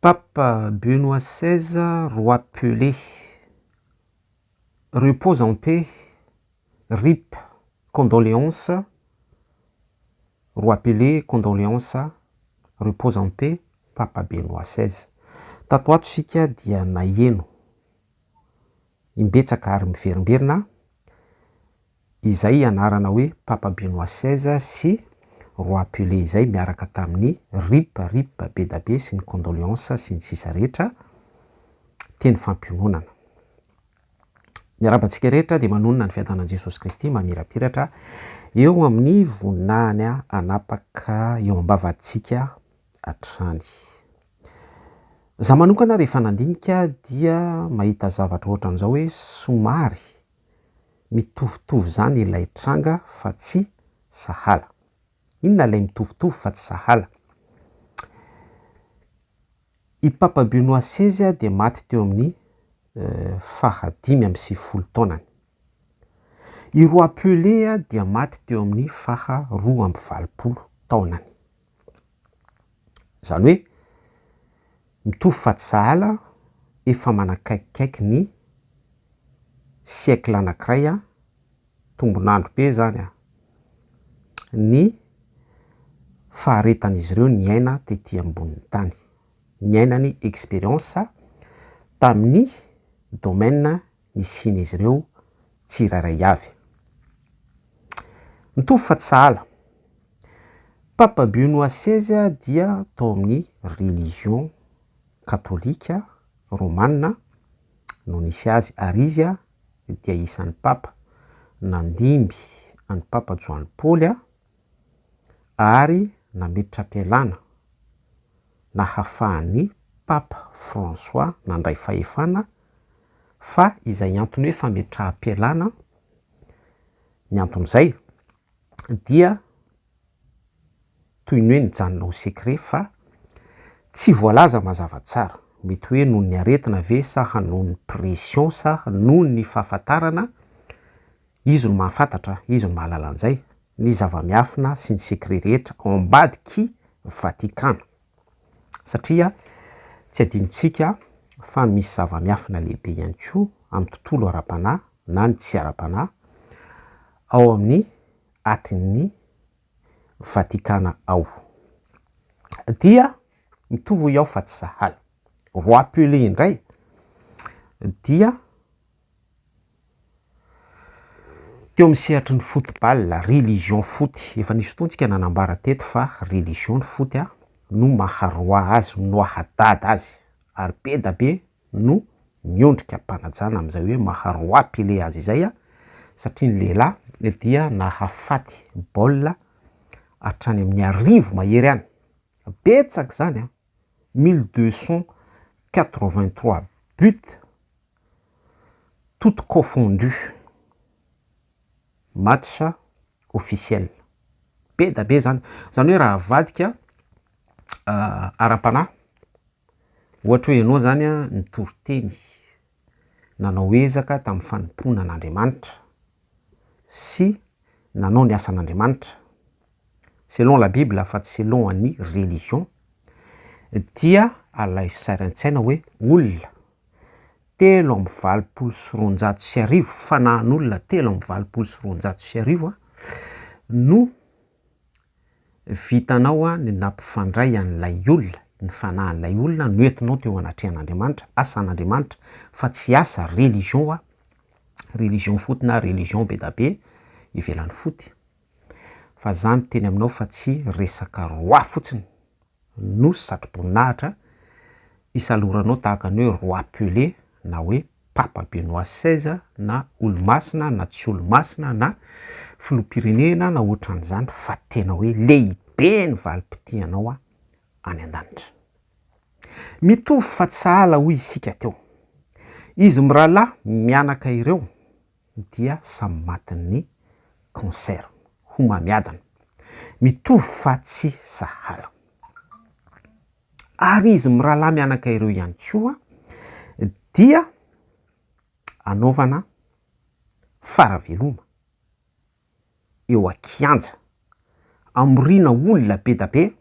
Pape Benoît XVI, roi Pelé, repose en paix, RIP, condoléances, roi Pelé, condoléances, repose en paix, Papa Benoît XVI. Tato ato sika dia naheno imbetsaka ary miverimberina izay anarana hoe Papa Benoît XVI sy roi Pelé izay miaraka tamin'ny RIP be da be sy ny condoléances sy ny sisa rehetra teny fampiononana. Miarabantsika rehetra dia manonona ny fiadanan'i Jesosy Kristy mamirapiratra eo amin'ny voninahiny anapaka eo ambavaditsika hatrany. Zaho manokana rehefa nandinika dia mahita zavatra ohatran'izao hoe somary mitovitovy zany ilay tranga fa tsy sahala. Inona ilay mitovitovy fa tsy sahala? I Papa Benoît XVI dia maty teo amin'ny faha 5 taonany. I roi Pelé dia maty teo amin'ny faha 20 taonany. Zany hoe mitovy fa tsy sahala, efa manakaikikaiky ny siècle anankiray tombonandro be zany ny faharetan'izy ireo ny aina tetỳ ambonin'ny tany. Ny aina ny expérience tamin'ny domaine nisian'izy ireo tsirairay avy. Mitovy fa tsy sahala. Papa Benoît XVI dia tao amin'ny religion katolika romanina no nisy azy, ary izy dia isan'ny papa nandimby an'i Papa John Paul ary nametra-pialana nahafahan'ny Papa François nandray fahefana fa izay antony hoe fametraha-pialana ny anton'izay dia toy ny hoe nijanona ho secret fa tsy voalaza mazava tsara. Mety hoe noho ny aretina ve sa noho ny pression sa noho ny fahafantarana, izy no mahafantatra, izy no mahalala an'izay ny zava-miafina sy ny secret rehetra ao ambadiky Vatikana. Satria tsy adinontsika fa misy zava-miafina lehibe ihany koa amin'ny tontolo ara-panahy na ny tsy ara-panahy ao amin'ny atin'ny Vatikana ao. Dia mitovy ao fa tsy sahala. Roi Pelé indray dia teo amin'ny sehatry ny football, religion foot. Efa nisy fotoantsika nanambara teto fa religion foot no maharoa azy, no ahadada azy, ary be da be no miondrika mpanajana amin'izay hoe maharoa Pelé azy izay satria ny lehilahy dia nahafaty baolina hatrany amin'ny 1000 mahery any. Betsaka zany 1283 buts tout confondu match officiel. Be da be zany. Zany hoe raha avadika ara-panahy, ohatra hoe ianao zany nitory-teny, nanao ezaka tamin'ny fanompoana an'Andriamanitra sy nanao ny asan'Andriamanitra selon la Bible fa tsy selon ny religion, dia alaisaina an-tsaina hoe olona 3,450 fanahin'olona 3,450 no vitanao ny nampifandray an'ilay olona, ny fanahin'ilay olona no entinao teo anatrehan'Andriamanitra, asan'Andriamanitra, fa tsy asa religion religion foot na religion be da be ivelan'ny foty. Fa zany teny aminao fa tsy resaka roi fotsiny no satroboninahitra isaloranao tahaka ny hoe roi Pelé na hoe Papa Benoît XVI na olo-masina na tsy olo-masina na filoham-pirenena na ohatran'izany, fa tena hoe lehibe ny valim-potianao any an-danitra. Mitovy fa tsy sahala hoy isika teo. Izy mirahalahy mianaka ireo dia samy matin'ny cancer, homamiadana. Mitovy fa tsy sahala. Ary izy mirahalahy mianaka ireo ihany koa dia anaovana faraveloma eo an-kianja, amorina olona be da be,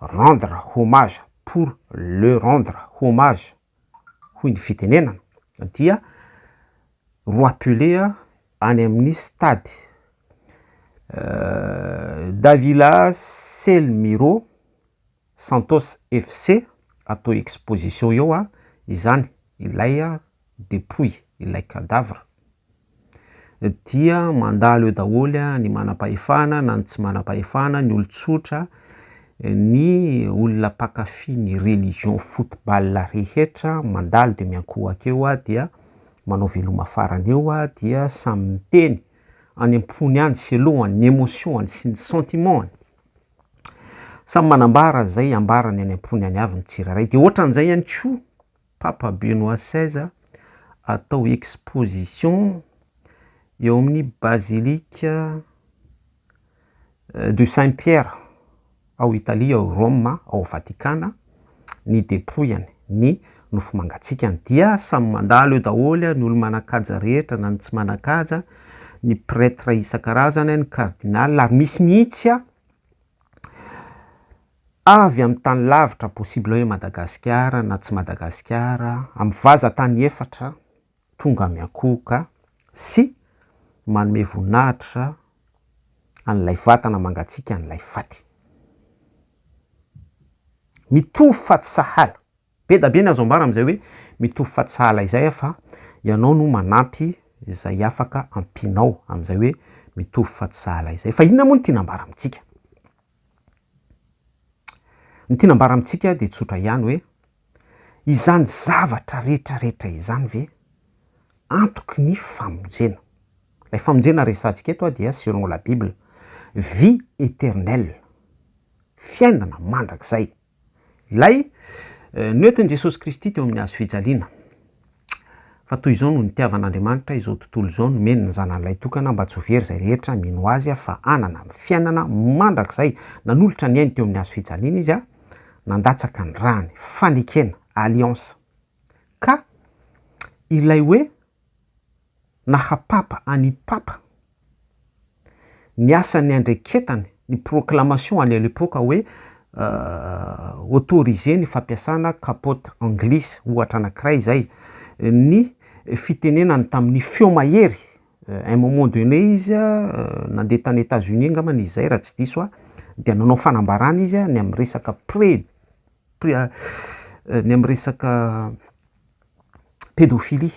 rendre hommage pour le rendre hommage hoy ny fitenenana dia roapelé any amin'ny stade Davila Selmiro Santos FC atao exposition eo izany ilay dépouille ilay cadavre dia mandalo eo daholy ny manam-pahefana na ny tsy manam-pahefana ny olon-tsotra ny olona pakafy ny religion football rehetra mandalo de miankohaka eo dia manao veloma farany eo dia samy miteny any am-pony any selohany ny émotion sy ny sentiment samy manambara zay ambarany any am-pony any avy ny tsirairay de ohatran'izay ihany koa Papa Benoît XVI atao exposition eo amin'ny basilique de Saint-Pierre ao Italie ao Rome ao Vatikana ny dépouillany ny nofo mangatsikany dia samy mandalo eo daholy ny olo manakaja rehetra na ny tsy manakaja ny prêtre isan-karazany ny cardinal ary misy mihitsy avy amin'ny tany lavitra possible hoe Madagasikara na tsy Madagasikara amin'ny vaza-tany efatra tonga miankohoka sy manome voninahitra an'ilay vatana mangatsiaka an'ilay faty mitovy faty-sahala be da be ny azo ambara am'izay hoe mitovy faty-sahala izay fa ianao no manampy izay afaka ampinao am'izay hoe mitovy faty-sahala izay fa inona moa ny tianambara amintsika ny tianambara amintsika de tsotra ihany hoe izany zavatra rehetrarehetra izany ve antoky ny famonjena lay famonjena resantsika eto dia selon la Bible vie éternelle fiainana mandrakizay lay noentin' Jesosy Kristy teo amin'ny hazo fijaliana fa toy izao no nitiavan'Andriamanitra izao tontolo izao nomeny ny zanan'ilay tokana mba tsy ho very zay rehetra mino azy fa anana amin'ny fiainana mandrakizay nanolotra ny ainy teo amin'ny hazo fijaliana izy nandatsaka ny rany fanekena alliance ka ilay hoe nahapapa any papa ny asany andreketany ny proclamation any à l'époque hoe autorisé ny fampiasana capote anglisy ohatra anankiray zay ny fitenenany tamin'ny feo mahery un moment donné izy nandeha tany États-Unis ngamany izay raha tsy diso dia nanao fanambarana izy ny amin'ny resaka ny amin'ny resaka pédophilie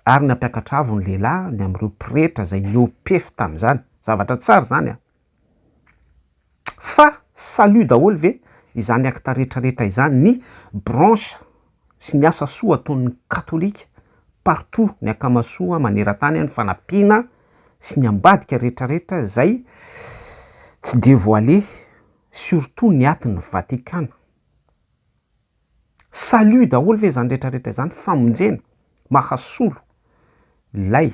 ary nampiakatra avo ny lehilahy ny amin'ireo pretra zay niopefy tamin'izany zavatra tsara zany fa salut daholo ve izany akta rehetrarehetra izany ny branche sy ny asa soa ataon'ny katolika partout ny akamasoa maneran-tany ny fanampiana sy ny ambadika rehetrarehetra zay tsy dévoilé surtout ny atin'ny Vatikana salut daholo ve zany rehetrarehetra izany famonjena mahasolo lay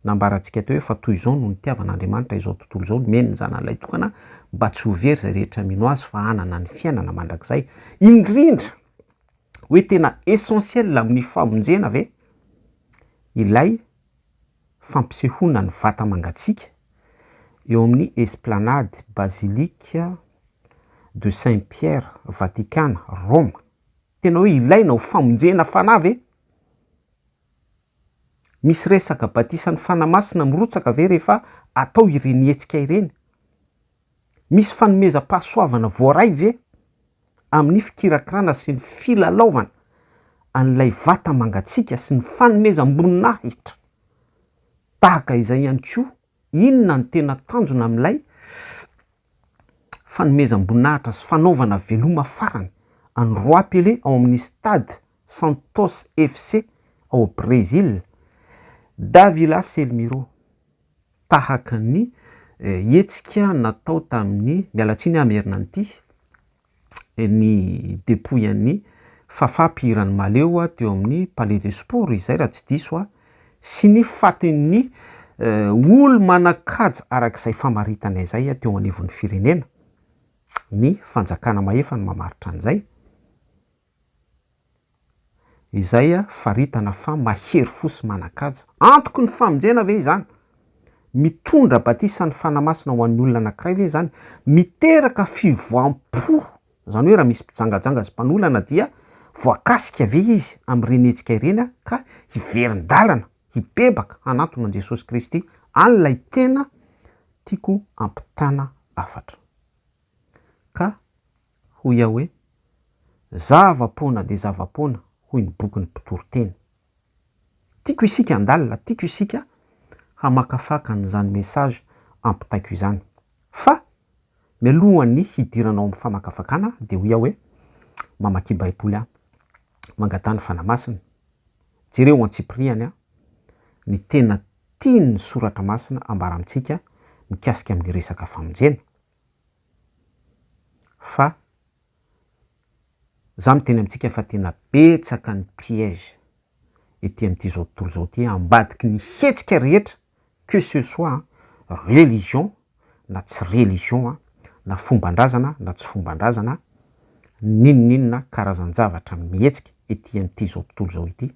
nambarantsika teo hoe fa toy izao no nitiavan'Andriamanitra izao tontolo izao nomeny ny zanan'ilay tokana mba tsy ho very zay rehetra mino azy fa anana ny fiainana mandrakizay indrindra hoe tena essentiel amin'ny famonjena ve ilay fampisehoana ny vata mangatsiaka eo amin'ny esplanade basilique de Saint-Pierre Vatikana Rome tena hoe ilaina ho famonjena fanahy ve misy resaka batisan'ny fanamasina mirotsaka ve rehefa atao ireny hetsika ireny misy fanomeza-pahasoavana voaray ve amin'ny fikirakirana sy ny filalaovana an'ilay vata mangatsiaka sy ny fanomezam-boninahitra tahaka izay ihany koa inona ny tena tanjona amin'ilay fanomezam-boninahitra sy fanaovana veloma farany any Roapelé ao amin'ny stade Santos FC ao Brésil Davila Selmiro tahaka ny hetsika natao tamin'ny mialatsiny amerina an'ity ny dépouillan'ny fafampihirany maleo teo amin'ny palais de sport izay raha tsy diso sy ny fatin'ny olo manakaja arak'izay famaritanay zay teo anivon'ny firenena ny fanjakana mahefa ny mamaritra an'izay izay faritana fa mahery fosy manakaja antoko ny famonjena ve izany mitondra batisan'ny fanamasina ho an'ny olona anankiray ve izany miteraka fivoam-po zany hoe raha misy mpijangajanga sy mpanolana dia voakasika ve izy am'renetsika ireny ka hiverin-dalana hibebaka anatona an' Jesosy Kristy an'lay tena tiako ampitana afatra ka hoy iaho hoe zava-pona de zava-pona hoy ny boky ny mpitory-teny. Tiako isika andalina, tiako isika hamakafaka n'izany message ampitaiko izany. Fa mialohan'ny hidiranao amin'ny famakafakana de hoy iaho hoe mamaky baiboly aho, mangatany fanamasina, jereo an-tsipriany ny tena tiany soratra masina ambara amintsika mikasika amin'ny resaka famonjena. Fa za miteny amintsika fa tena betsaka ny piège ety amin'ity zao tontolo zao ty ambadiky ny hetsika rehetra que ce soit religion na tsy religion na fombandrazana na tsy fombandrazana, ninoninona karazan-javatra mihetsika ety amin'ity zao tontolo zao ity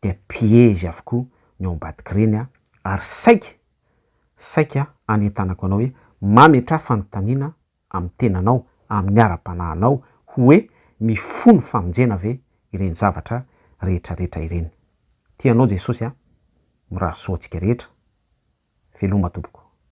de piège avokoa ny ao ambadiky reny ary saika anetanako anao hoe mametra fanontaniana amin'ny tenanao, amin'ny ara-panahinao hoe mifono famonjena ve ireny zavatra rehetrarehetra ireny. Tianao Jesosy mirary soa antsika rehetra. Veloma tompoko.